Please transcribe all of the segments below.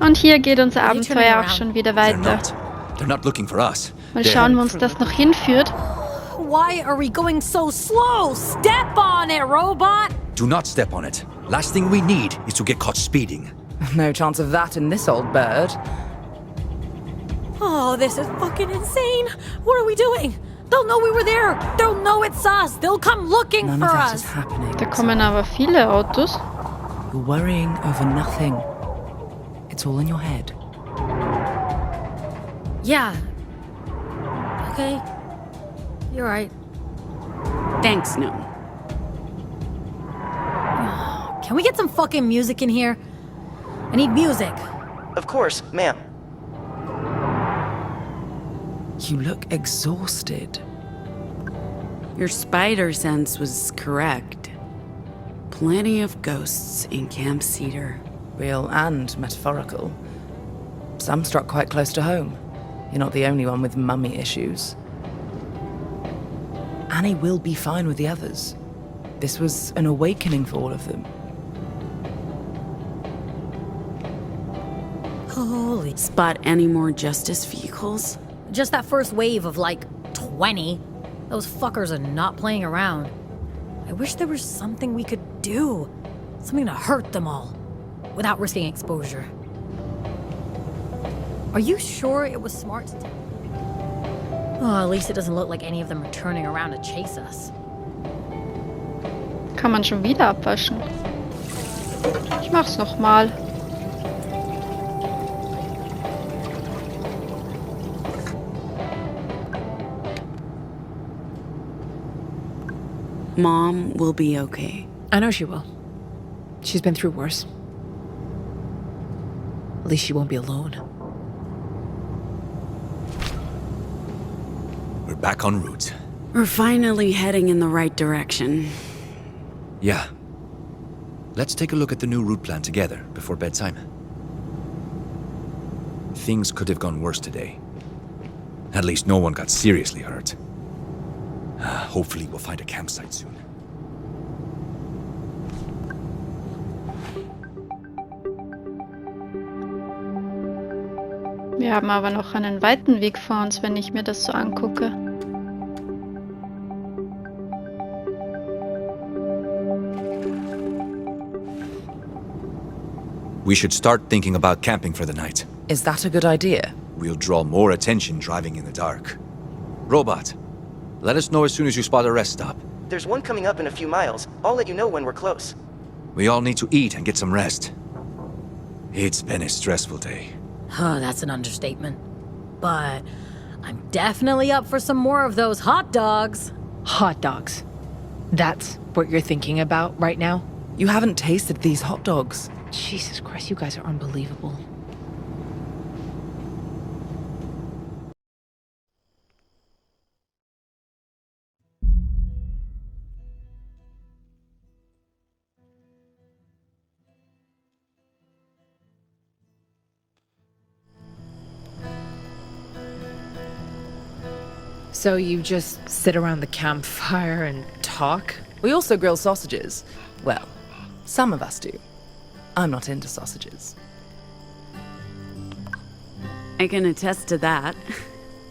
Und hier geht unser Abenteuer auch schon wieder weiter. They're not looking for us. Mal schauen, wo uns das noch hinführt. Why are we going so slow? Step on it, robot! Do not step on it. Last thing we need is to get caught speeding. No chance of that in this old bird. Oh, this is fucking insane. What are we doing? They'll know we were there. They'll know it's us. They'll come looking None for of that us. is happening. Da kommen aber viele Autos. You're worrying over nothing. It's all in your head. Yeah. Okay. You're right. Thanks, no. Can we get some fucking music in here? I need music. Of course, ma'am. You look exhausted. Your spider sense was correct. Plenty of ghosts in Camp Cedar. Real and metaphorical. Some struck quite close to home. You're not the only one with mummy issues. Annie will be fine with the others. This was an awakening for all of them. Holy. Spot any more justice vehicles? Just that first wave of like 20. Those fuckers are not playing around. I wish there was something we could do. Something to hurt them all. Without risking exposure. Are you sure it was smart to Oh, at least it doesn't look like any of them are turning around to chase us. Kann man schon wieder abwaschen. Ich mach's nochmal. Mom will be okay. I know she will. She's been through worse. At least she won't be alone. We're back en route. We're finally heading in the right direction. Yeah. Let's take a look at the new route plan together before bedtime. Things could have gone worse today. At least no one got seriously hurt. Hopefully we'll find a campsite soon. Wir haben aber noch einen weiten Weg vor uns, wenn ich mir das so angucke. We should start thinking about camping for the night. Is that a good idea? We'll draw more attention driving in the dark. Robot, let us know as soon as you spot a rest stop. There's one coming up in a few miles. I'll let you know when we're close. We all need to eat and get some rest. It's been a stressful day. Oh, that's an understatement. But I'm definitely up for some more of those hot dogs. Hot dogs. That's what you're thinking about right now? You haven't tasted these hot dogs. Jesus Christ, you guys are unbelievable. So you just sit around the campfire and talk? We also grill sausages. Well, some of us do. I'm not into sausages. I can attest to that.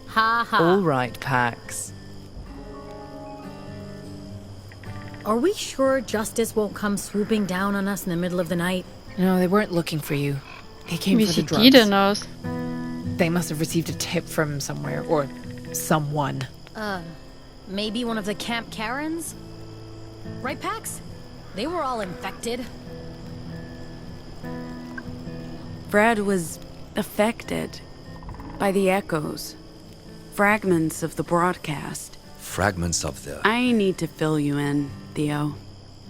Ha ha. All right, Pax. Are we sure Justice won't come swooping down on us in the middle of the night? No, they weren't looking for you. They came Wie for the sieht die denn drugs. aus? They must have received a tip from somewhere, or someone. Maybe one of the Camp Karens? Right, Pax? They were all infected. Fred was affected by the echoes, fragments of the broadcast. Fragments of the... I need to fill you in, Theo.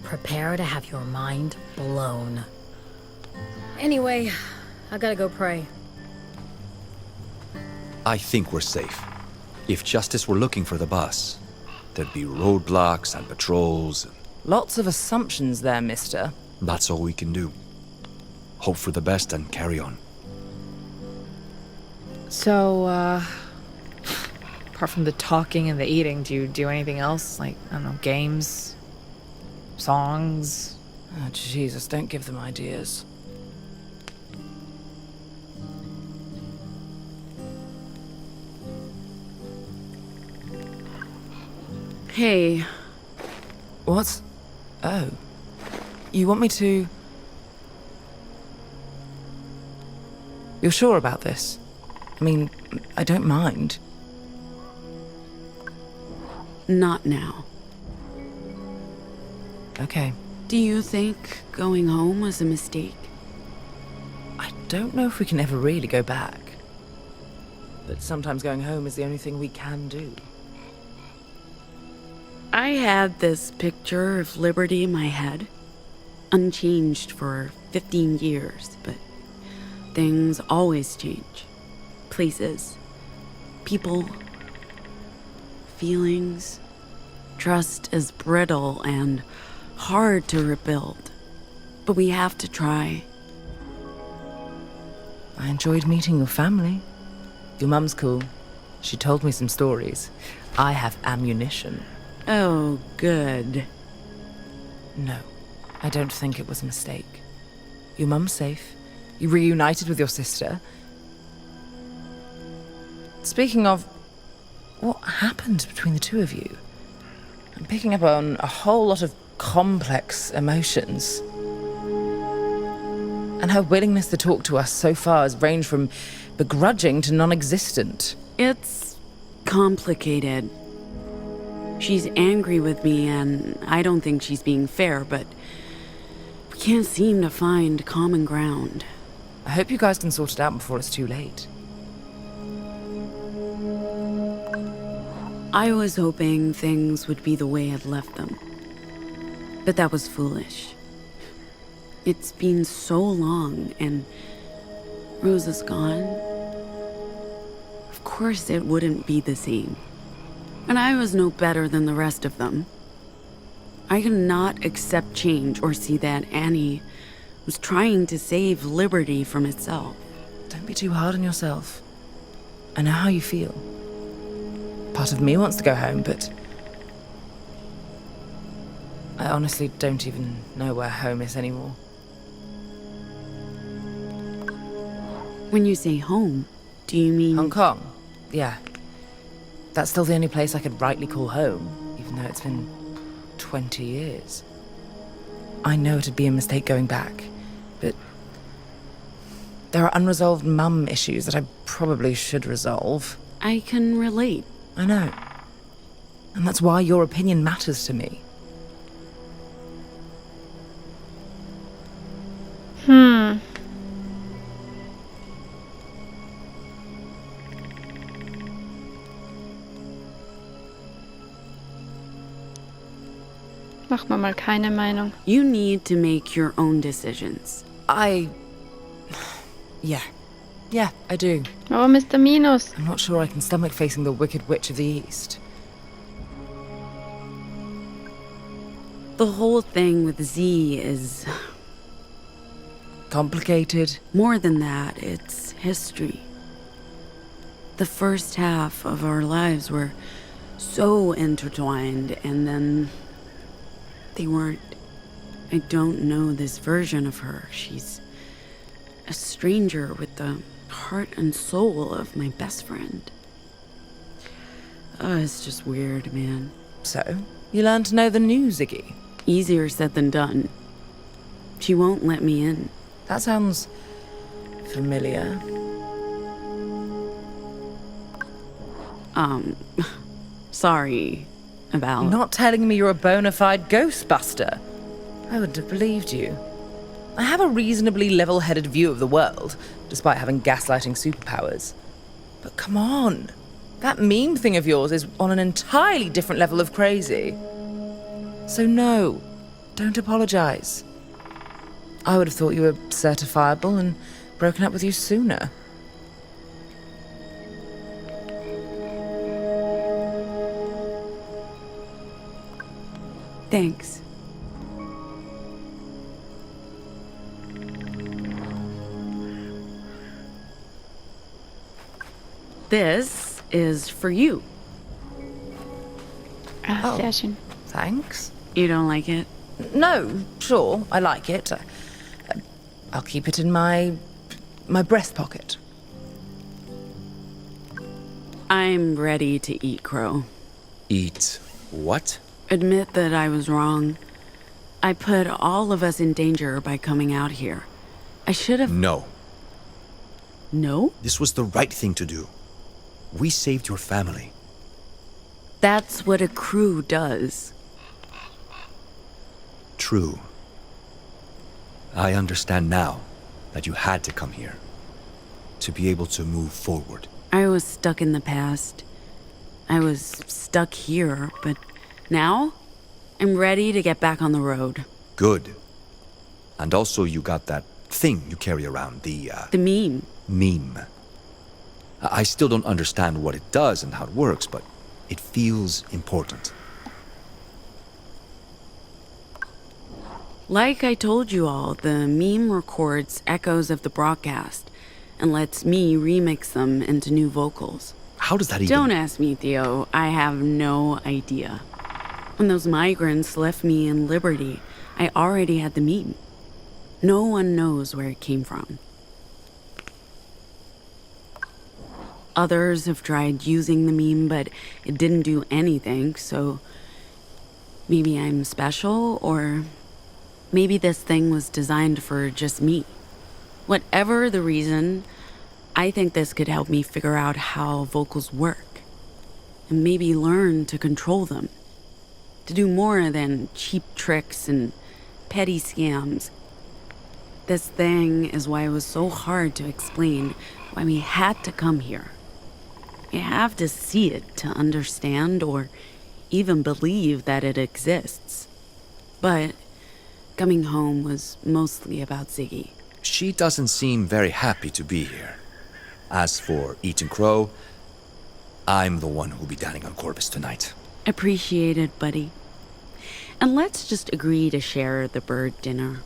Prepare to have your mind blown. Anyway, I gotta go pray. I think we're safe. If Justice were looking for the bus, there'd be roadblocks and patrols. Lots of assumptions there, mister. That's all we can do. Hope for the best and carry on. So, apart from the talking and the eating, do you do anything else? Like, I don't know, games? Songs? Oh, Jesus, don't give them ideas. Hey, What? Oh. You want me to... You're sure about this? I mean, I don't mind. not now. Okay. Do you think going home was a mistake? I don't know if we can ever really go back. But sometimes going home is the only thing we can do. I had this picture of liberty in my head, unchanged for 15 years, but things always change. Places, people, feelings. Trust is brittle and hard to rebuild, but we have to try. I enjoyed meeting your family. Your mum's cool. She told me some stories. I have ammunition. Oh, good. No, I don't think it was a mistake. Your mum's safe. You reunited with your sister. Speaking of, what happened between the two of you? I'm picking up on a whole lot of complex emotions. And her willingness to talk to us so far has ranged from begrudging to non-existent. It's complicated. She's angry with me, and I don't think she's being fair, but we can't seem to find common ground. I hope you guys can sort it out before it's too late. I was hoping things would be the way I'd left them, but that was foolish. It's been so long, and Rose is gone. Of course it wouldn't be the same. And I was no better than the rest of them. I cannot accept change or see that Annie was trying to save liberty from itself. Don't be too hard on yourself. I know how you feel. Part of me wants to go home, but I honestly don't even know where home is anymore. When you say home, do you mean... Hong Kong? Yeah. That's still the only place I could rightly call home, even though it's been 20 years. I know it'd be a mistake going back, but there are unresolved mum issues that I probably should resolve. I can relate. I know. And that's why your opinion matters to me. Mach mal keine Meinung. You need to make your own decisions. Yeah, I do. Warum ist der Minus? I'm not sure I can stomach facing the Wicked Witch of the East. The whole thing with Z is... Complicated? more than that, it's history. The first half of our lives were so intertwined, and then they weren't. I don't know this version of her. She's a stranger with the heart and soul of my best friend. Oh, it's just weird, man. So, you learned to know the new Ziggy. Easier said than done. She won't let me in. That sounds familiar. Sorry about... Not telling me you're a bona fide ghostbuster. I wouldn't have believed you. I have a reasonably level-headed view of the world, despite having gaslighting superpowers. But come on. That meme thing of yours is on an entirely different level of crazy. So no, don't apologize. I would have thought you were certifiable and broken up with you sooner. Thanks. This is for you. Ah, sehr schön. Thanks. You don't like it? No, sure, I like it. I'll keep it in my breast pocket. I'm ready to eat, Crow. Eat. What? Admit that I was wrong. I put all of us in danger by coming out here. I should have... No. No? This was the right thing to do. We saved your family. That's what a crew does. True. I understand now that you had to come here. To be able to move forward. I was stuck in the past. I was stuck here, but now I'm ready to get back on the road. Good. And also you got that thing you carry around, the meme. Meme. I still don't understand what it does and how it works, but it feels important. Like I told you all, the meme records echoes of the broadcast and lets me remix them into new vocals. How does that even... Don't ask me, Theo. I have no idea. When those migrants left me in Liberty, I already had the meme. No one knows where it came from. Others have tried using the meme, but it didn't do anything, so maybe I'm special, or maybe this thing was designed for just me. Whatever the reason, I think this could help me figure out how vocals work, and maybe learn to control them, to do more than cheap tricks and petty scams. This thing is why it was so hard to explain why we had to come here. You have to see it to understand or even believe that it exists. But coming home was mostly about Ziggy. She doesn't seem very happy to be here. As for eating crow, I'm the one who'll be dining on Corvus tonight. Appreciate it, buddy. And let's just agree to share the bird dinner.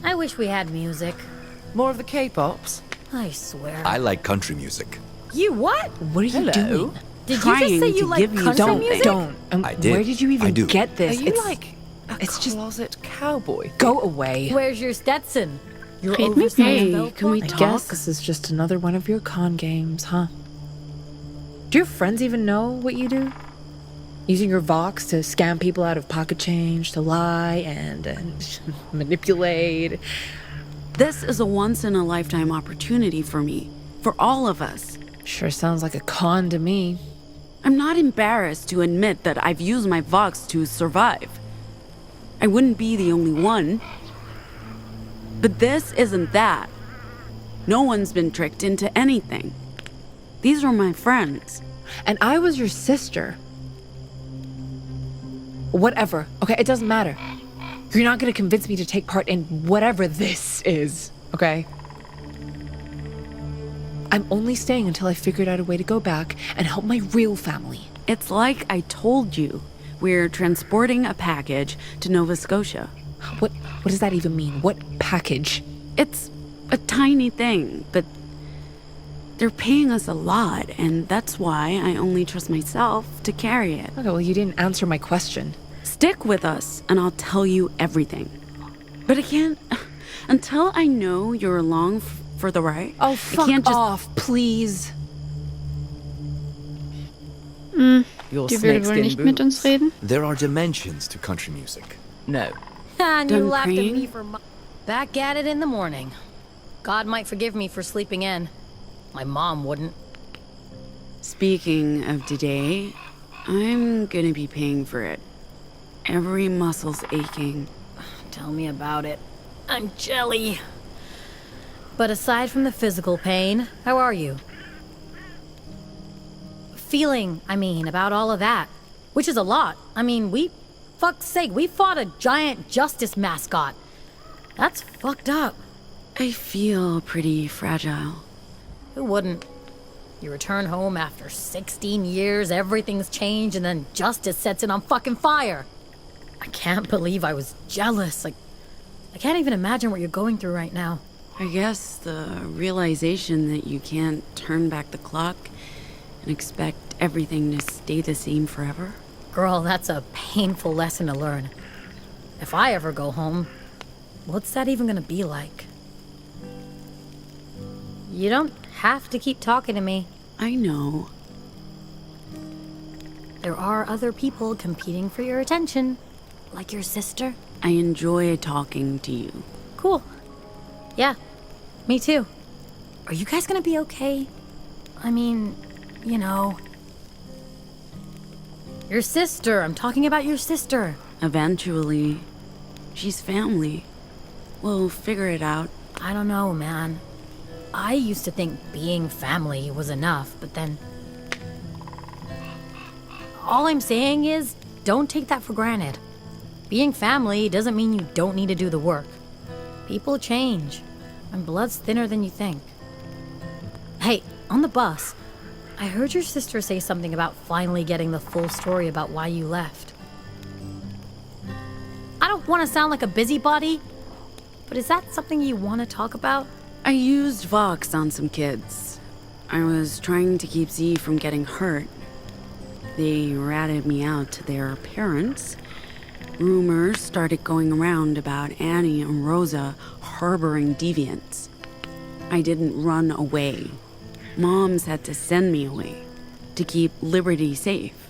I wish we had music. More of the K-pops? I swear. I like country music. You what? What are you Hello? doing? Did you Trying just say to you like give you country something. music? Don't. I did. Where did you I even do. get Are this? you It's like a it's just- closet cowboy? go away. Where's your Stetson? Your Read me. oversized Hey, belt can we buckle? I talk? guess this is just another one of your con games, huh? Do your friends even know what you do? Using your Vox to scam people out of pocket change, to lie and manipulate. This is a once-in-a-lifetime opportunity for me, for all of us. Sure sounds like a con to me. I'm not embarrassed to admit that I've used my Vox to survive. I wouldn't be the only one. But this isn't that. No one's been tricked into anything. These are my friends. And I was your sister. Whatever. Okay, it doesn't matter. You're not gonna convince me to take part in whatever this is, okay? I'm only staying until I figured out a way to go back and help my real family. It's like I told you. We're transporting a package to Nova Scotia. What does that even mean? What package? It's a tiny thing, but they're paying us a lot, and that's why I only trust myself to carry it. Okay, well, you didn't answer my question. Stick with us, and I'll tell you everything. But I can't... Until I know you're along for the ride, Oh, I fuck can't just... off, please. Your Die würde wohl snakeskin nicht mit uns boots. reden. There are dimensions to country music. No. And you Done laughed at praying? me for back at it in the morning. God might forgive me for sleeping in. My mom wouldn't. Speaking of today, I'm gonna be paying for it. Every muscle's aching. Tell me about it. I'm jelly. But aside from the physical pain, how are you? Feeling, about all of that. Which is a lot. Fuck's sake, we fought a giant justice mascot. That's fucked up. I feel pretty fragile. Who wouldn't? You return home after 16 years, everything's changed, and then justice sets it on fucking fire. I can't believe I was jealous. I can't even imagine what you're going through right now. I guess the realization that you can't turn back the clock and expect everything to stay the same forever. Girl, that's a painful lesson to learn. If I ever go home, what's that even gonna be like? You don't have to keep talking to me. I know. there are other people competing for your attention, like your sister. I enjoy talking to you. Cool. Yeah, me too. Are you guys gonna be okay? I mean, you know... Your sister. I'm talking about your sister. Eventually, she's family. We'll figure it out. I don't know, man. I used to think being family was enough, but then... All I'm saying is, don't take that for granted. Being family doesn't mean you don't need to do the work. People change, and blood's thinner than you think. Hey, on the bus, I heard your sister say something about finally getting the full story about why you left. I don't want to sound like a busybody, but is that something you want to talk about? I used Vox on some kids. I was trying to keep Z from getting hurt. They ratted me out to their parents. Rumors started going around about Annie and Rosa harboring deviants. I didn't run away. Moms had to send me away to keep Liberty safe.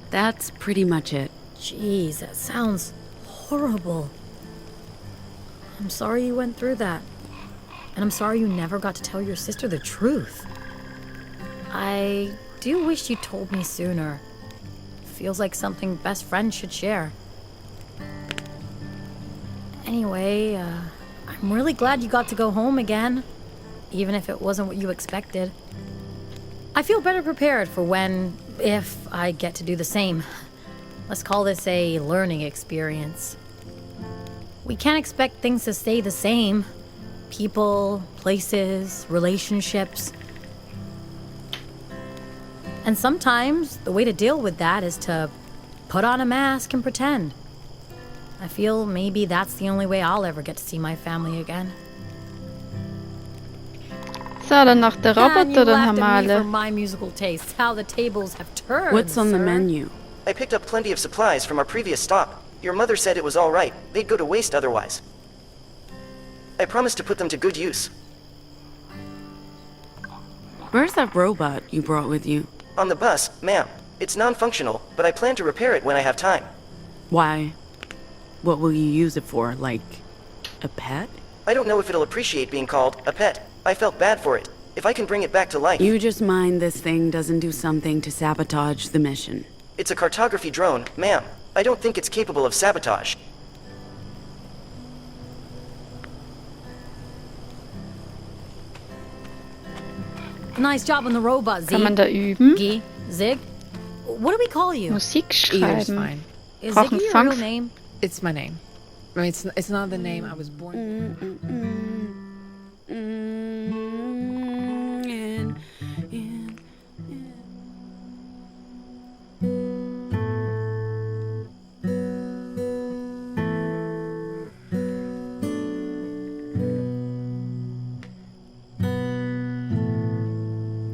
That's pretty much it. Jeez, that sounds horrible. I'm sorry you went through that. And I'm sorry you never got to tell your sister the truth. I do wish you told me sooner. Feels like something best friends should share. Anyway, I'm really glad you got to go home again, even if it wasn't what you expected. I feel better prepared for when, if I get to do the same. Let's call this a learning experience. We can't expect things to stay the same. People, places, relationships. And sometimes the way to deal with that is to put on a mask and pretend. I feel maybe that's the only way I'll ever get to see my family again. So, dann noch der And you Roboter, dann laughed haben wir at me for alle. my musical tastes. How the tables have turned. What's on the sir. menu? I picked up plenty of supplies from our previous stop. Your mother said it was all right. They'd go to waste otherwise. I promised to put them to good use. Where's that robot you brought with you? On the bus, ma'am. It's non-functional, but I plan to repair it when I have time. Why? What will you use it for? Like, a pet? I don't know if it'll appreciate being called a pet. I felt bad for it. If I can bring it back to life... You just mind this thing doesn't do something to sabotage the mission. It's a cartography drone, ma'am. I don't think it's capable of sabotage. Nice job on the robot, Z. Kann man da üben? Guy, Zig. What do we call you? Musik Either's schreiben. fine. Is Brauchen Ziggy your Songs? real name? It's my name. I mean, it's not the name I was born.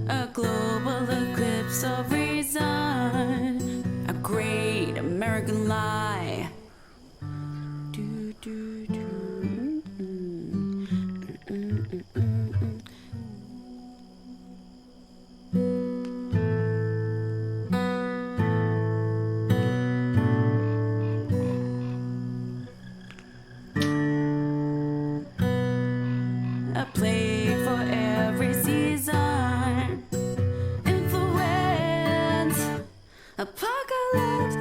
A global eclipse of reason, a great American lie. Do, do, do. A play for every season. Influence. Apocalypse.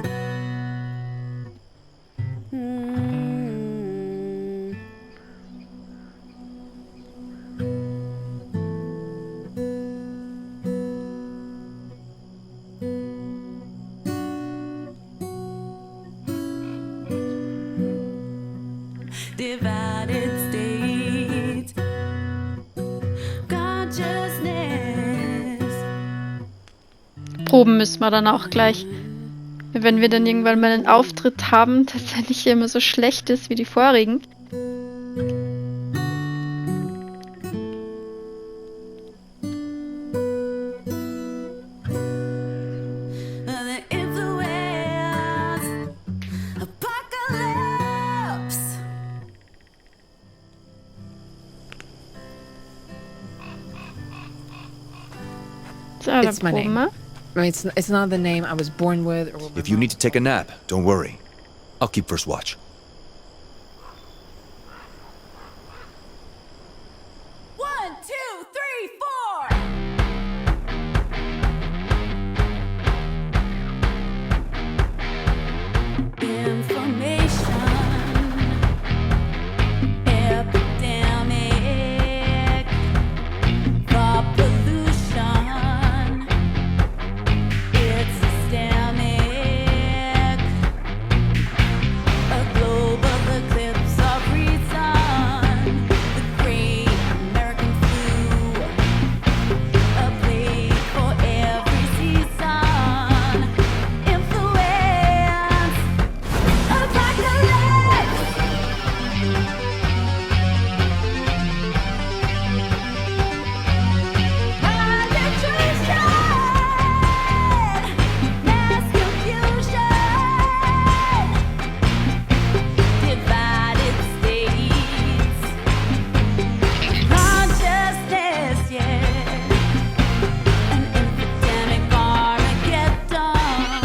Divided states. Consciousness. Proben müssen wir dann auch gleich. Wenn wir dann irgendwann mal einen Auftritt haben, dass er nicht immer so schlecht ist wie die vorigen. The influence. Apocalypse. So, dann It's my proben name. wir. I mean, it's not the name I was born with. Or If you need to take a nap, don't worry. I'll keep first watch. One, two, three, four. Information epidemic, the pollution, it's systemic, a global eclipse of reason, the great American flu, a plague for every season, influence, apocalypse. Mass confusion, divided states, consciousness, an epidemic Armageddon,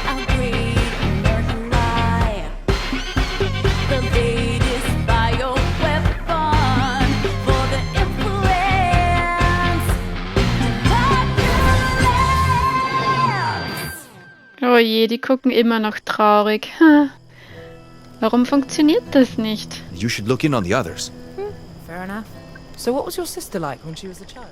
our great American lie, the latest bioweapon for the influence. Oh je, die gucken immer noch traurig. Ha. Warum funktioniert das nicht? You should look in on the others. Fair enough. So what was your sister like when she was a child?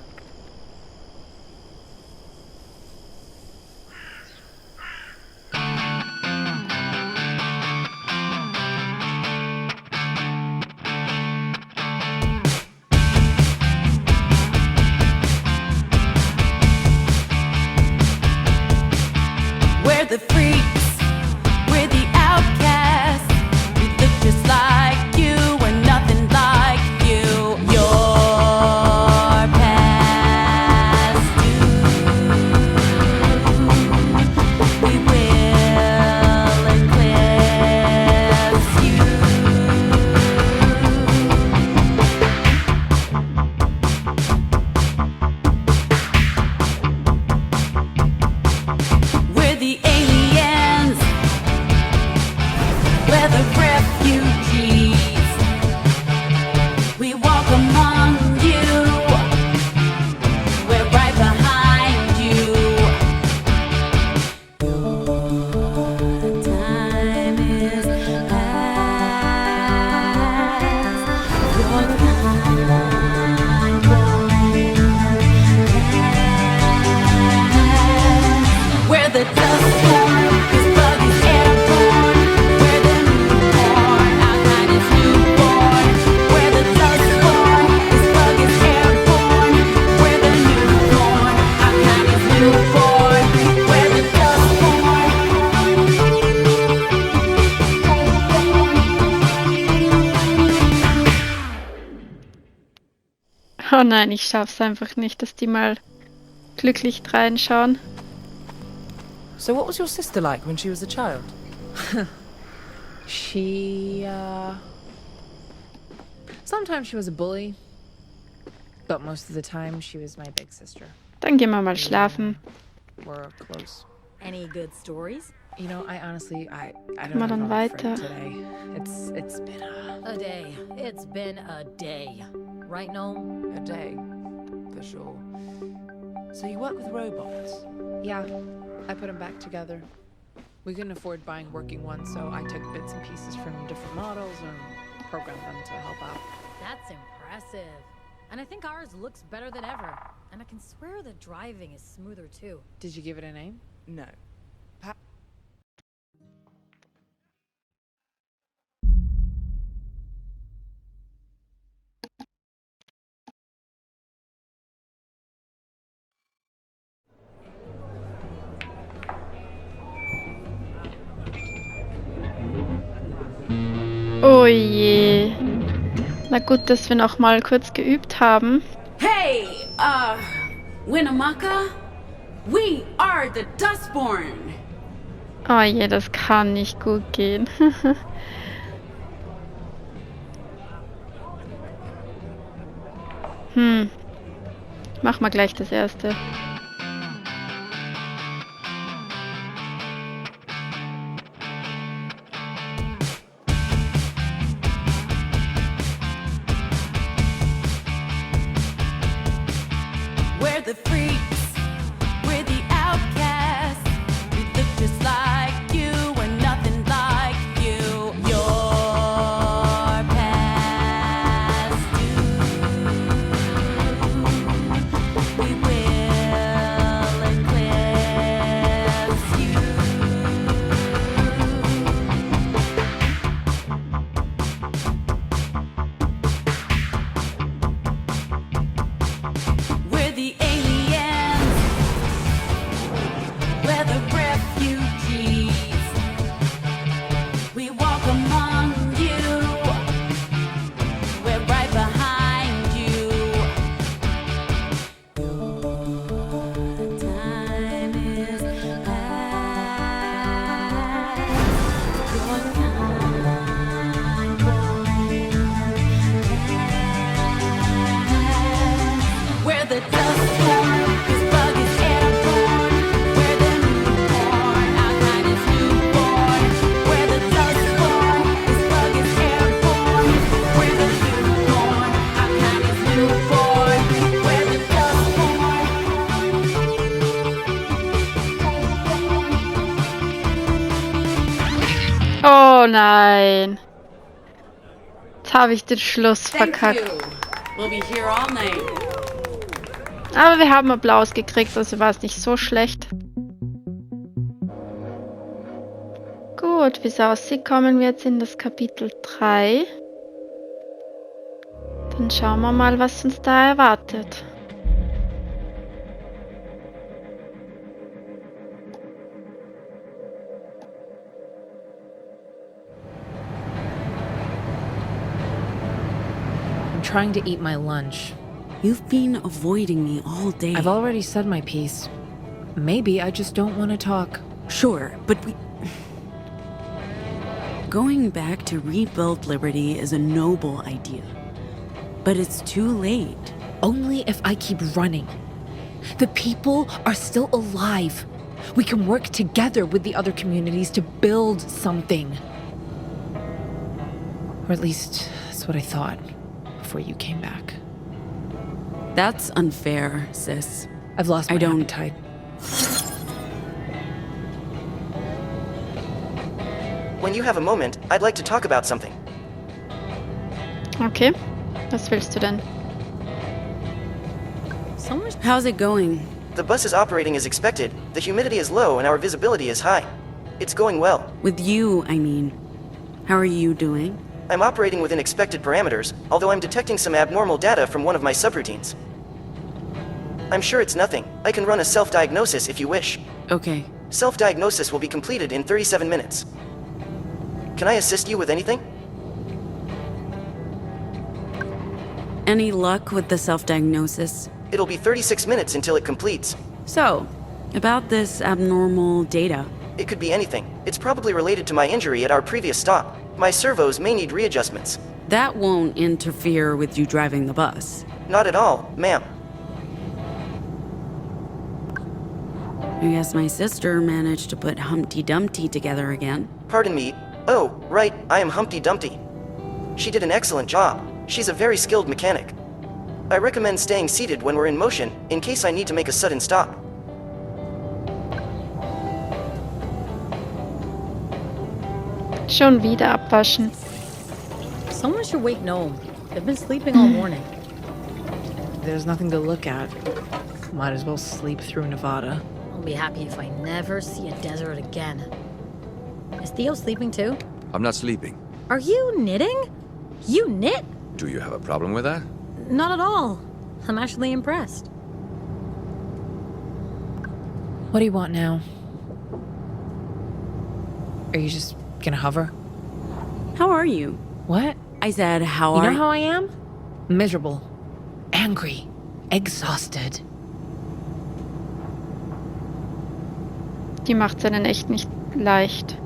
We're the freaks, we're the outcasts. We look just like you, we're nothing like you. Your past due. We will eclipse you. We're the aliens, we're the refugees. We walk among you, we're right behind you. Your time is past, your kind won't last. We're the Dustborn, this bug is airborne. We're the newborn, our kind is newborn. We're the Dustborn, this bug is airborne. We're the newborn, our kind is newborn. We're the Dustborn. Oh nein, ich schaff's einfach nicht, dass die mal glücklich reinschauen. So what was your sister like when she was a child? She, sometimes she was a bully, but most of the time she was my big sister. Dann gehen wir mal schlafen. We're close. Any good stories? You know, I honestly, I don't Mal know dann if I'm weiter. afraid today. It's been A day. It's been a day. Right, Gnome? A day, for sure. So you work with robots? yeah, I put them back together. We couldn't afford buying working ones, so I took bits and pieces from different models and programmed them to help out. That's impressive. And I think ours looks better than ever. And I can swear the driving is smoother too. Did you give it a name? No. Oh je. Na gut, dass wir noch mal kurz geübt haben. Hey, Winamaka? We are the Dustborn. Oh je, das kann nicht gut gehen. Mach mal gleich das erste. Oh nein. Jetzt habe ich den Schluss verkackt. We'll be here all night. Aber wir haben Applaus gekriegt, also war es nicht so schlecht. Gut, wie es aussieht, kommen wir jetzt in das Kapitel 3. Dann schauen wir mal, was uns da erwartet. I'm trying to eat my lunch. You've been avoiding me all day. I've already said my piece. Maybe I just don't want to talk. Sure, but we... Going back to rebuild Liberty is a noble idea. But it's too late. Only if I keep running. The people are still alive. We can work together with the other communities to build something. Or at least, that's what I thought before you came back. That's unfair, sis. I've lost my I don't- appetite. When you have a moment, I'd like to talk about something. Okay, was willst du denn? Someone's How's it going? The bus is operating as expected, the humidity is low, and our visibility is high. It's going well. With you, I mean. How are you doing? I'm operating within expected parameters, although I'm detecting some abnormal data from one of my subroutines. I'm sure it's nothing. I can run a self-diagnosis if you wish. Okay. Self-diagnosis will be completed in 37 minutes. Can I assist you with anything? Any luck with the self-diagnosis? It'll be 36 minutes until it completes. So, about this abnormal data. It could be anything. It's probably related to my injury at our previous stop. My servos may need readjustments. That won't interfere with you driving the bus. Not at all, ma'am. I guess my sister managed to put Humpty Dumpty together again. Pardon me. Oh, right, I am Humpty Dumpty. She did an excellent job. She's a very skilled mechanic. I recommend staying seated when we're in motion, in case I need to make a sudden stop. Schon wieder abwaschen. Someone should wake Gnome. They've been sleeping all morning. There's nothing to look at. Might as well sleep through Nevada. I'll be happy if I never see a desert again. Is Theo sleeping too? I'm not sleeping. Are you knitting? You knit? Do you have a problem with that? Not at all. I'm actually impressed. What do you want now? Are you just gonna hover? How are you? What? I said, how You are know how I am? Miserable. Angry. Exhausted. Die macht's einen echt nicht leicht.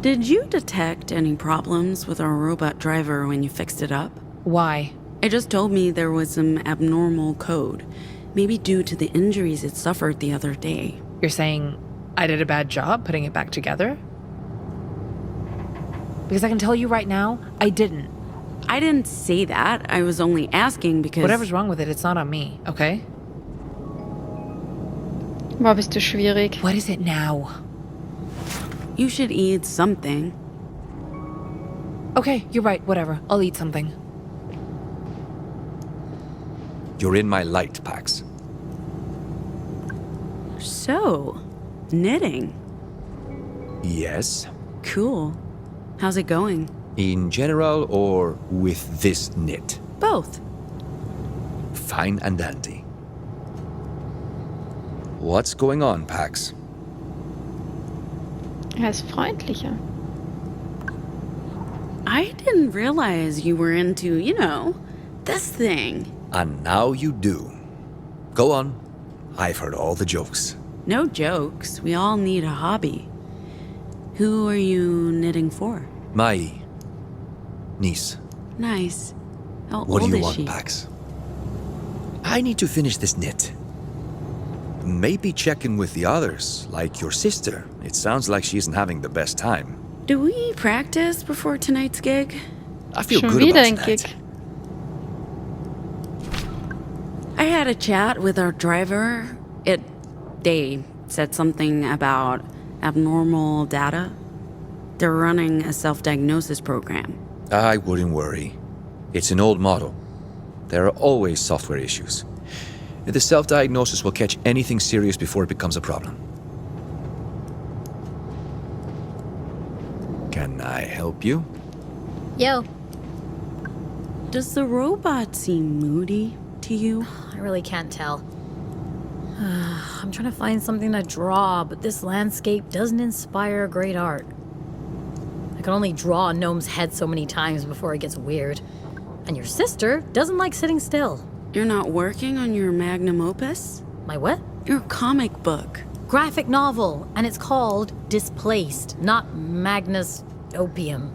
Did you detect any problems with our robot driver when you fixed it up? Why? It just told me there was some abnormal code. Maybe due to the injuries it suffered the other day. You're saying I did a bad job putting it back together? Because I can tell you right now, I didn't. I didn't say that. I was only asking because... Whatever's wrong with it, it's not on me, okay? Boah, bist du schwierig. What is it now? You should eat something. Okay, you're right, whatever. I'll eat something. You're in my light, Pax. So, knitting. Yes. Cool. How's it going? In general or with this knit? Both. Fine and dandy. What's going on, Pax? Er ist freundlicher. I didn't realize you were into, this thing. And now you do. Go on. I've heard all the jokes. No jokes. We all need a hobby. Who are you knitting for? My niece. Nice. How What do old you is want, she? Pax? I need to finish this knit. Maybe check in with the others, like your sister. It sounds like she isn't having the best time. Do we practice before tonight's gig? I feel Schon good wieder about ein tonight. Gig. I had a chat with our driver. They said something about abnormal data. They're running a self-diagnosis program. I wouldn't worry. It's an old model. There are always software issues. The self-diagnosis will catch anything serious before it becomes a problem. Can I help you? Yo, Does the robot seem moody to you? I really can't tell. I'm trying to find something to draw, but this landscape doesn't inspire great art. I can only draw a gnome's head so many times before it gets weird. And your sister doesn't like sitting still. You're not working on your magnum opus? My what? Your comic book. Graphic novel, and it's called Displaced, not Magnus Opium.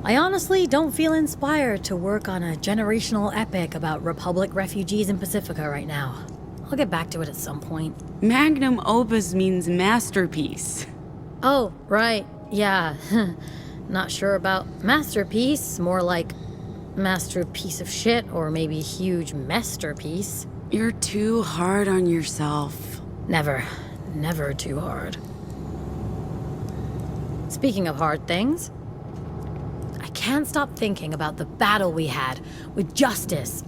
I honestly don't feel inspired to work on a generational epic about Republic refugees in Pacifica right now. I'll get back to it at some point. Magnum opus means masterpiece. Oh, right, yeah. Not sure about masterpiece, more like masterpiece of shit, or maybe huge masterpiece. You're too hard on yourself. Never too hard. Speaking of hard things, I can't stop thinking about the battle we had with justice.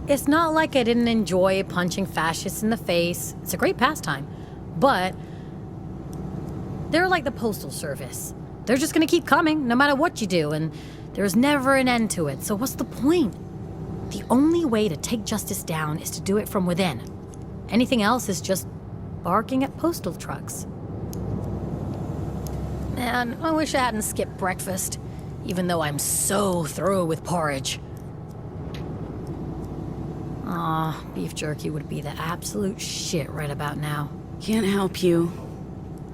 It's not like I didn't enjoy punching fascists in the face. It's a great pastime. But they're like the postal service. They're just gonna keep coming no matter what you do, and there's never an end to it. So what's the point? The only way to take justice down is to do it from within. Anything else is just barking at postal trucks. Man, I wish I hadn't skipped breakfast, even though I'm so through with porridge. Aw, beef jerky would be the absolute shit right about now. Can't help you.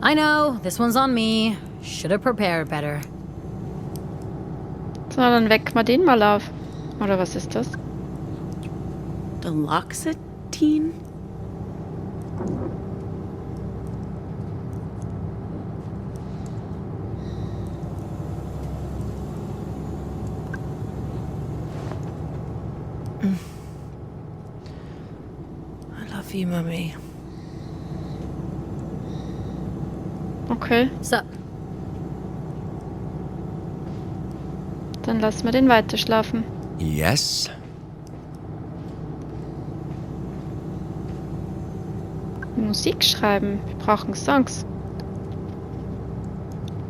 I know, this one's on me. Should have prepared better. So, dann wecken wir den mal auf. Oder was ist das? Deluxetine? I love you, Mummy. Okay, Sup? dann lassen wir den weiter schlafen. Yes? Musik schreiben. Wir brauchen Songs.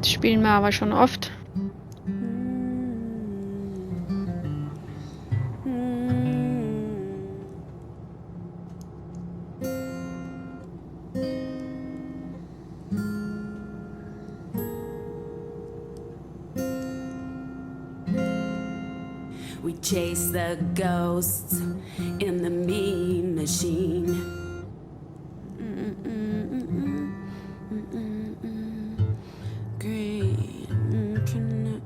Das spielen wir aber schon oft. We chase the ghosts in the mean machine. Green can-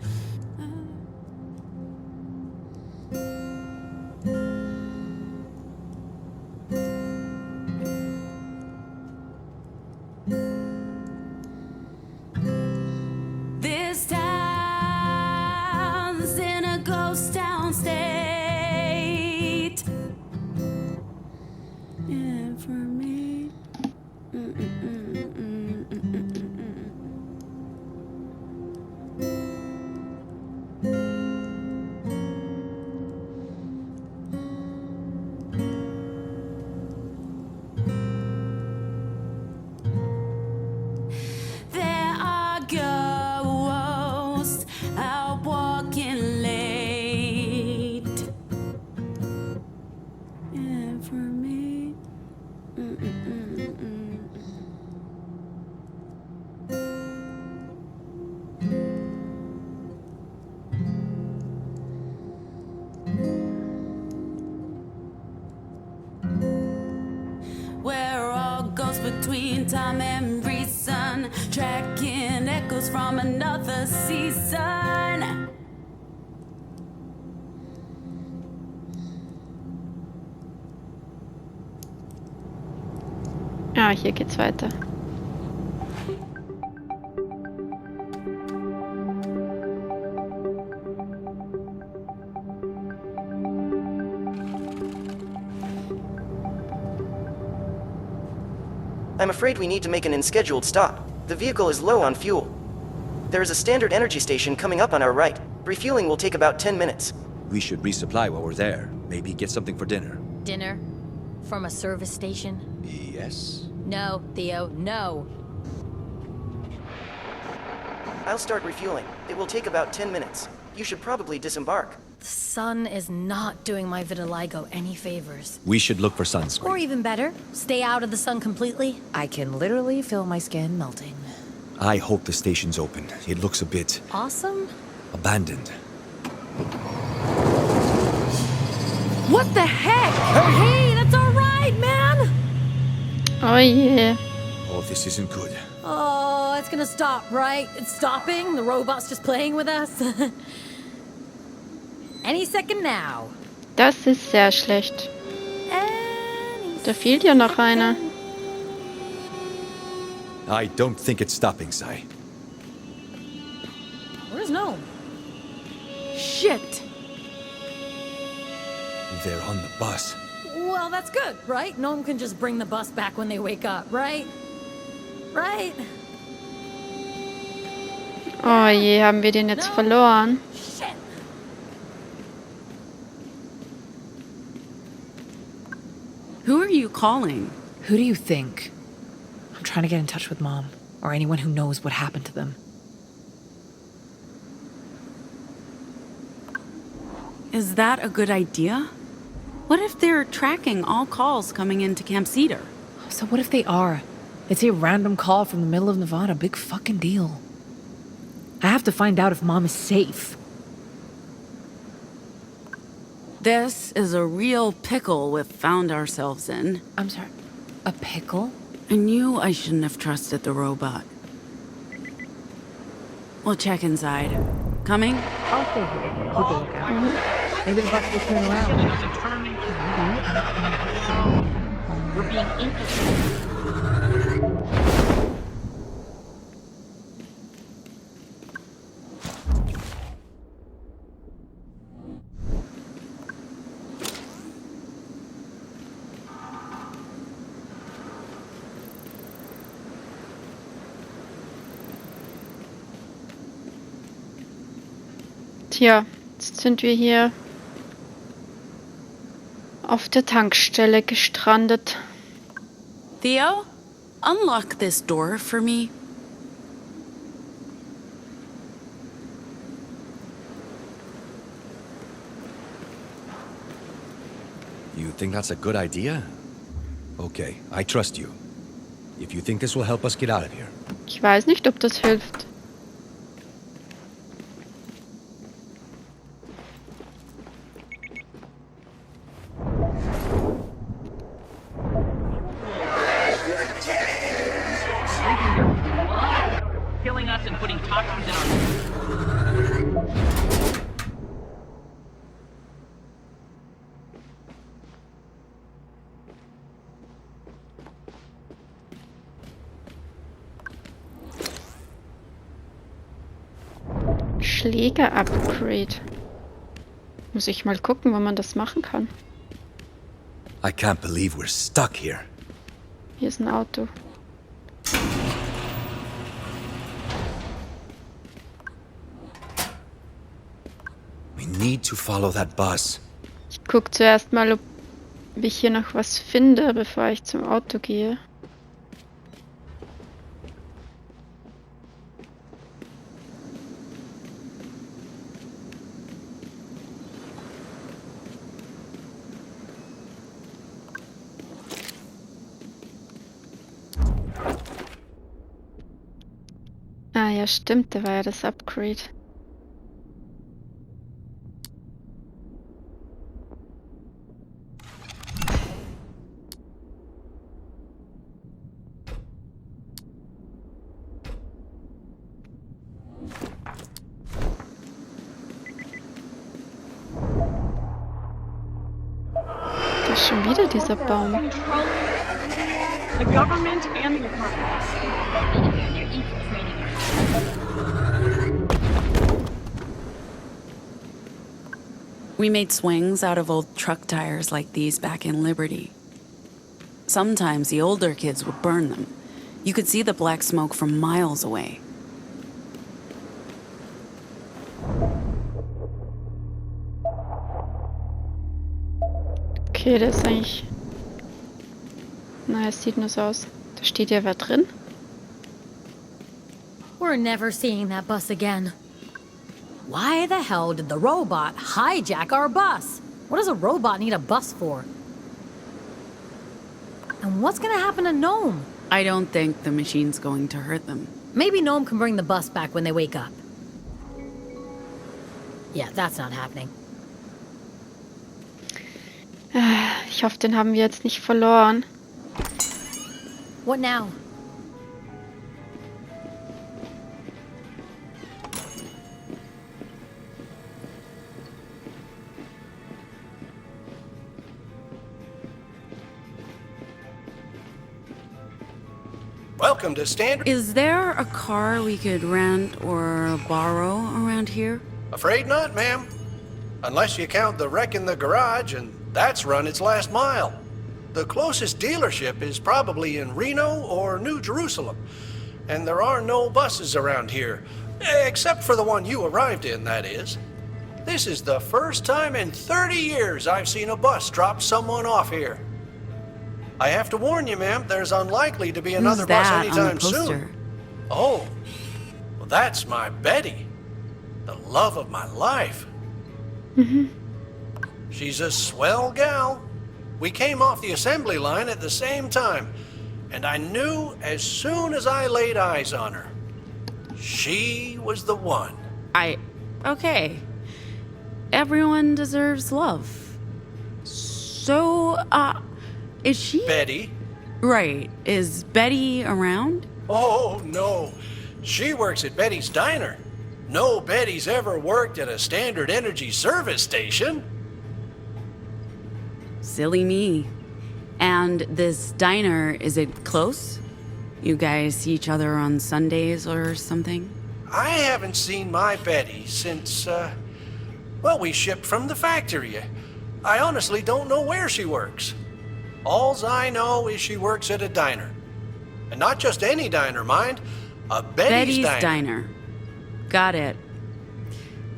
This town's in a ghost town state. And for me. There are ghosts out walking late. And for me. We're all ghosts between time and reason, tracking echoes from another season. Ja, hier geht's weiter. I'm afraid we need to make an unscheduled stop. The vehicle is low on fuel. There is a standard energy station coming up on our right. Refueling will take about 10 minutes. We should resupply while we're there. Maybe get something for dinner. Dinner? From a service station? Yes? No, Theo, no. I'll start refueling. It will take about 10 minutes. You should probably disembark. The sun is not doing my vitiligo any favors. We should look for Or sunscreen. even better, stay out of the sun completely. I can literally feel my skin melting. I hope the station's open. It looks a bit Awesome? abandoned. What the heck? Hey, that's all right, man! Oh je. Oh, this isn't good. Oh, it's gonna stop, right? It's stopping? The robot's just playing with us? Any second now. Das ist sehr schlecht. Any Da fehlt ja noch einer. I don't think it's stopping, Sai. Where's Gnome? Shit! They're on the bus. Well, that's good, right? Gnome can just bring the bus back when they wake up, right? Right? Oh je, haben wir den jetzt verloren? Shit! Who are you calling? Who do you think? I'm trying to get in touch with Mom, or anyone who knows what happened to them. Is that a good idea? What if they're tracking all calls coming into Camp Cedar? So what if they are? It's a random call from the middle of Nevada. Big fucking deal. I have to find out if Mom is safe. This is a real pickle we've found ourselves in. I'm sorry. A pickle? I knew I shouldn't have trusted the robot. We'll check inside. Coming? I'll stay here. Keep a lookout. Maybe the bus will turn around. We're being infiltrated. Tja, jetzt sind wir hier auf der Tankstelle gestrandet. Theo, unlock this door for me. You think that's a good idea? Okay, I trust you. If you think this will help us get out of here. Ich weiß nicht, ob das hilft. Killing us and putting toxins in our... Schläger-Upgrade. Muss ich mal gucken, wo man das machen kann. I can't believe we're stuck here. Hier ist ein Auto. We need to follow that bus. Ich gucke zuerst mal, ob ich hier noch was finde, bevor ich zum Auto gehe. Ah ja, stimmt, da war ja das Upgrade. Da ist schon wieder dieser Baum. The government and the economy. They're infiltrating We made swings out of old truck tires like these back in Liberty. Sometimes the older kids would burn them, You could see the black smoke from miles away. Okay, das ist eigentlich... Na, es sieht nur so aus. Da steht ja wer drin. We're never seeing that bus again. Why the hell did the robot hijack our bus? What does a robot need a bus for? And what's gonna happen to Gnome? I don't think the machine's going to hurt them. Maybe Gnome can bring the bus back when they wake up. Yeah, that's not happening. Ich hoffe, den haben wir jetzt nicht verloren. What now? Welcome to Standard. Is there a car we could rent or borrow around here? Afraid not, ma'am. Unless you count the wreck in the garage, and that's run its last mile. The closest dealership is probably in Reno or New Jerusalem. And there are no buses around here. Except for the one you arrived in, that is. This is the first time in 30 years I've seen a bus drop someone off here. I have to warn you, ma'am, there's unlikely to be another Who's bus that on the anytime poster? soon. Oh, well, that's my Betty. The love of my life. She's a swell gal. We came off the assembly line at the same time, and I knew as soon as I laid eyes on her, she was the one. Okay. Everyone deserves love. So, is she? Betty? Right. Is Betty around? Oh, no. She works at Betty's Diner. No Betty's ever worked at a Standard Energy service station. Silly me. And this diner, is it close? You guys see each other on Sundays or something? I haven't seen my Betty since, well, we shipped from the factory. I honestly don't know where she works. Alls I know is she works at a diner. And not just any diner, mind. A Betty's Diner. Got it.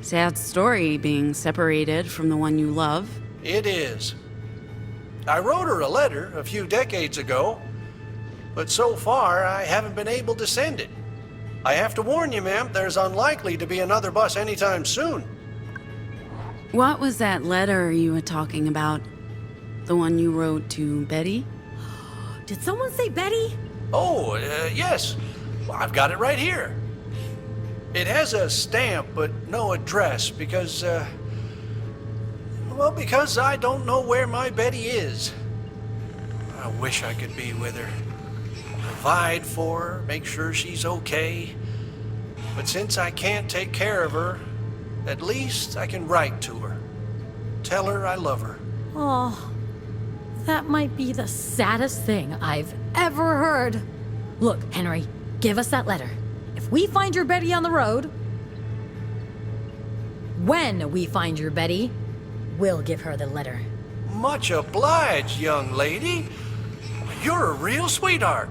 Sad story being separated from the one you love. It is. I wrote her a letter a few decades ago, but so far I haven't been able to send it. I have to warn you, ma'am, there's unlikely to be another bus anytime soon. What was that letter you were talking about? The one you wrote to Betty? Did someone say Betty? Oh, yes. Well, I've got it right here. It has a stamp, but no address because I don't know where my Betty is. I wish I could be with her. Provide for her, make sure she's okay. But since I can't take care of her, at least I can write to her. Tell her I love her. Oh, that might be the saddest thing I've ever heard. Look, Henry, give us that letter. If we find your Betty on the road, when we find your Betty, we'll give her the letter. Much obliged, young lady. You're a real sweetheart.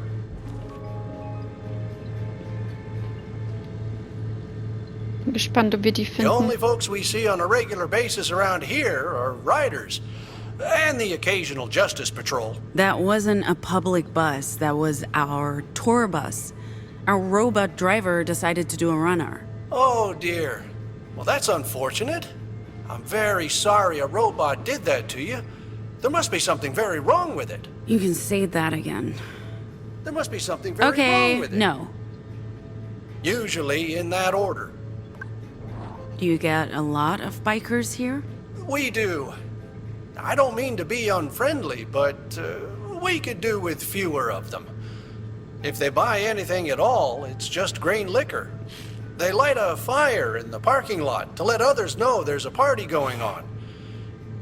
Bin gespannt, ob wir die The only finden. folks we see on a regular basis around here are riders and the occasional justice patrol. That wasn't a public bus, that was our tour bus. Our robot driver decided to do a runner. Oh dear. Well, that's unfortunate. I'm very sorry a robot did that to you. There must be something very wrong with it. You can say that again. There must be something very Okay, wrong with it. no. Usually in that order. Do you get a lot of bikers here? We do. I don't mean to be unfriendly, but we could do with fewer of them. If they buy anything at all, it's just grain liquor. They light a fire in the parking lot to let others know there's a party going on.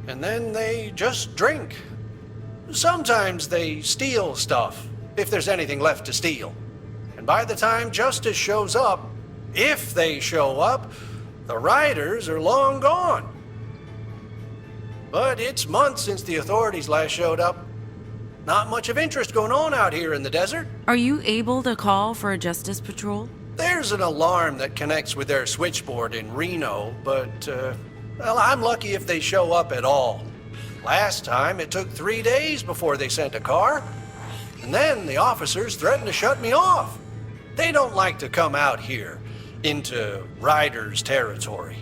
And then they just drink. Sometimes they steal stuff, if there's anything left to steal. And by the time justice shows up, if they show up, the riders are long gone. But it's months since the authorities last showed up. Not much of interest going on out here in the desert. Are you able to call for a justice patrol? There's an alarm that connects with their switchboard in Reno, but, well, I'm lucky if they show up at all. Last time, it took 3 days before they sent a car. And then the officers threatened to shut me off. They don't like to come out here into riders' territory.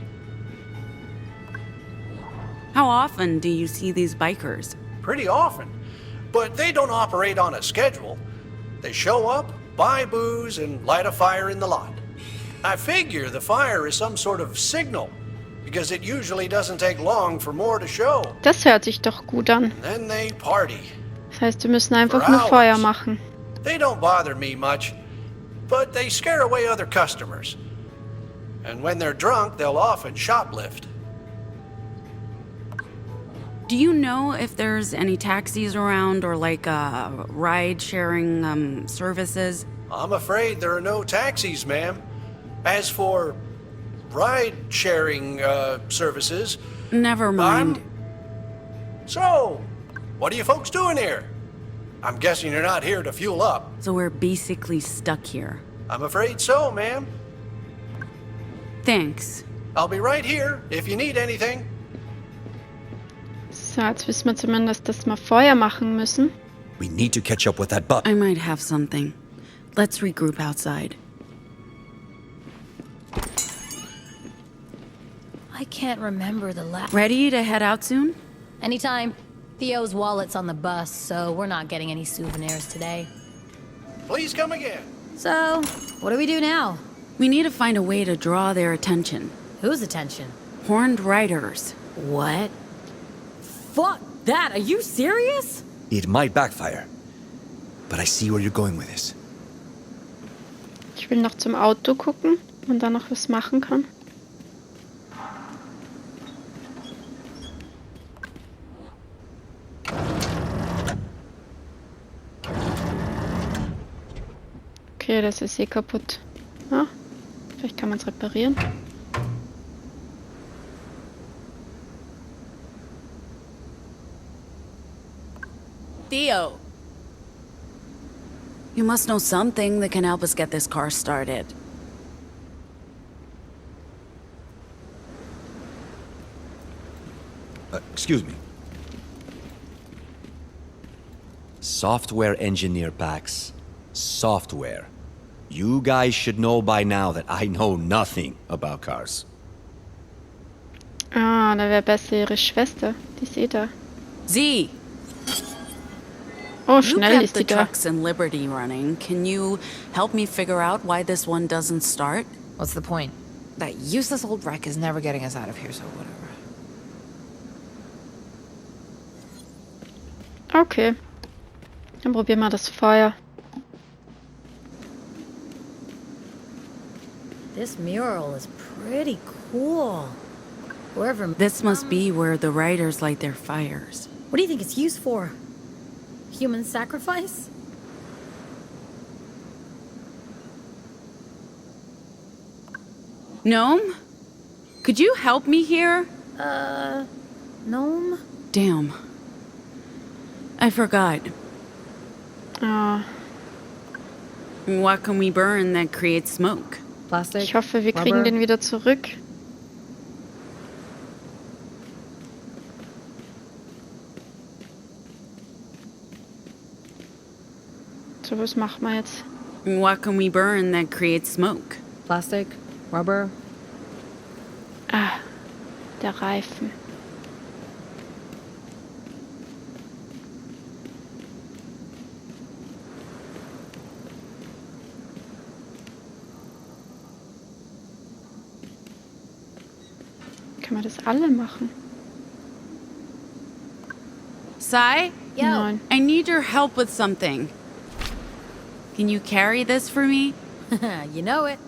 How often do you see these bikers? Pretty often. But they don't operate on a schedule. They show up, buy booze, and light a fire in the lot. I figure the fire is some sort of signal, because it usually doesn't take long for more to show. Das hört sich doch gut an. And then they party. Das heißt, wir müssen einfach For nur Feuer hours. machen. They don't bother me much, but they scare away other customers. And when they're drunk, they'll often shoplift. Do you know if there's any taxis around or like ride-sharing services? I'm afraid there are no taxis, ma'am. As for ride-sharing services, Never mind. So, what are you folks doing here? I'm guessing you're not here to fuel up. So we're basically stuck here. I'm afraid so, ma'am. Thanks. I'll be right here if you need anything. So, jetzt wissen wir zumindest, dass wir Feuer machen müssen. We need to catch up with that buck. I might have something. Let's regroup outside. I can't remember the last. Ready to head out soon? Anytime. Theo's wallet's on the bus, so we're not getting any souvenirs today. Please come again. So, what do we do now? We need to find a way to draw their attention. Whose attention? Horned riders. What? Fuck that! Are you serious? It might backfire. But I see where you're going with this. Ich will noch zum Auto gucken und dann noch was machen kann. Okay, das ist eh kaputt. Ah, vielleicht kann man es reparieren. Theo! You must know something that can help us get this car started. Excuse me. Software engineer packs. Software. You guys should know by now that I know nothing about cars. Ah, da wäre besser ihre Schwester. Die ist eh da. Z, Oh, you schnell kept ist the die da. trucks in Liberty running. Can you help me figure out why this one doesn't start? What's the point? That useless old wreck is never getting us out of here, so whatever. Okay. Dann probieren wir das Feuer. This mural is pretty cool. Wherever. This must be where the riders light their fires. What do you think it's used for? Human sacrifice? Gnome? Could you help me here? Gnome? Damn. I forgot. Ah, What can we burn that creates smoke? Plastic? ich hoffe, wir kriegen rubber? den wieder zurück. So, was machen wir jetzt? What can we burn that creates smoke? Plastic? Rubber? Ah, der Reifen. Kann man das alle machen? Sai, Yo. Nein. I need your help with something. Can you carry this for me? You know it.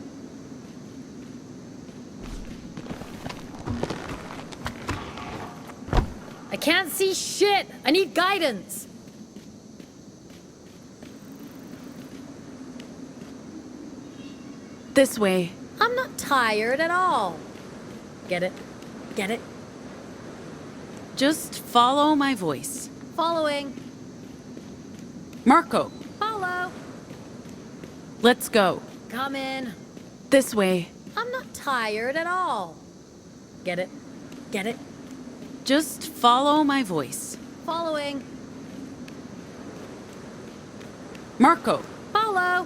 I can't see shit. I need guidance. This way. I'm not tired at all. Get it? Get it? Just follow my voice. Following. Marco, Follow. let's go. Come in. This way. I'm not tired at all. Get it? Get it? Just follow my voice. Following. Marco, Follow.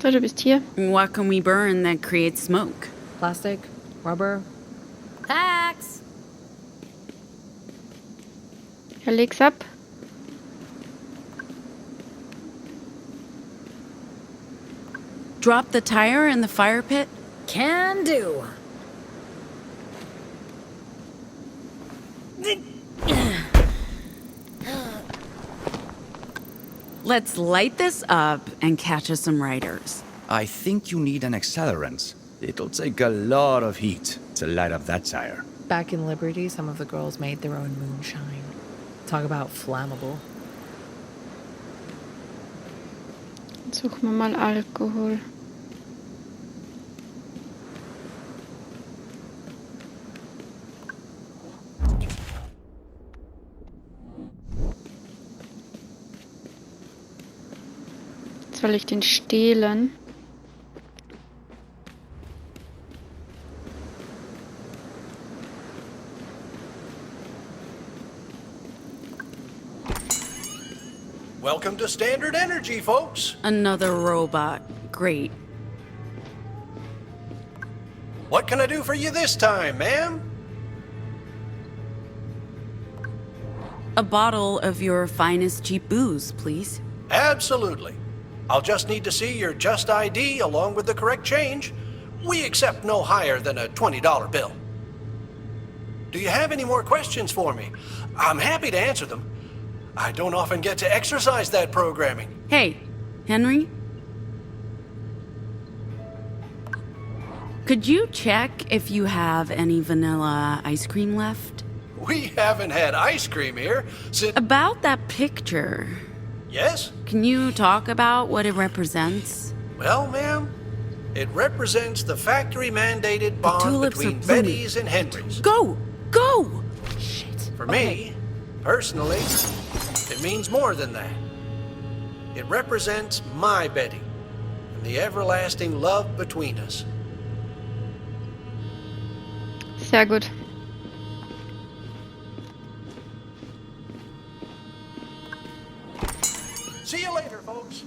So, du bist hier. what can we burn that creates smoke? Plastic, rubber. Pax. Ja, leg's ab. Drop the tire in the fire pit? Can do. Let's light this up and catch us some riders. I think you need an accelerant. It'll take a lot of heat to light up that tire. Back in Liberty, some of the girls made their own moonshine. Talk about flammable. Suchen wir mal Alkohol. Soll ich den stehlen? Welcome to Standard Energy, folks. Another robot. Great. What can I do for you this time, ma'am? A bottle of your finest cheap booze, please. Absolutely. I'll just need to see your Just ID along with the correct change. We accept no higher than a $20 bill. Do you have any more questions for me? I'm happy to answer them. I don't often get to exercise that programming. Hey, Henry? Could you check if you have any vanilla ice cream left? We haven't had ice cream here since... About that picture, Yes? can you talk about what it represents? Well, ma'am, it represents the factory-mandated bond tulips are between blooming. Betty's and Henry's. Go! Go! For me, personally, it means more than that. It represents my Betty and the everlasting love between us. Sehr gut. See you later, folks.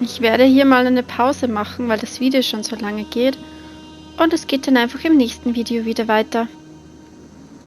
Ich werde hier mal eine Pause machen, weil das Video schon so lange geht. Und es geht dann einfach im nächsten Video wieder weiter.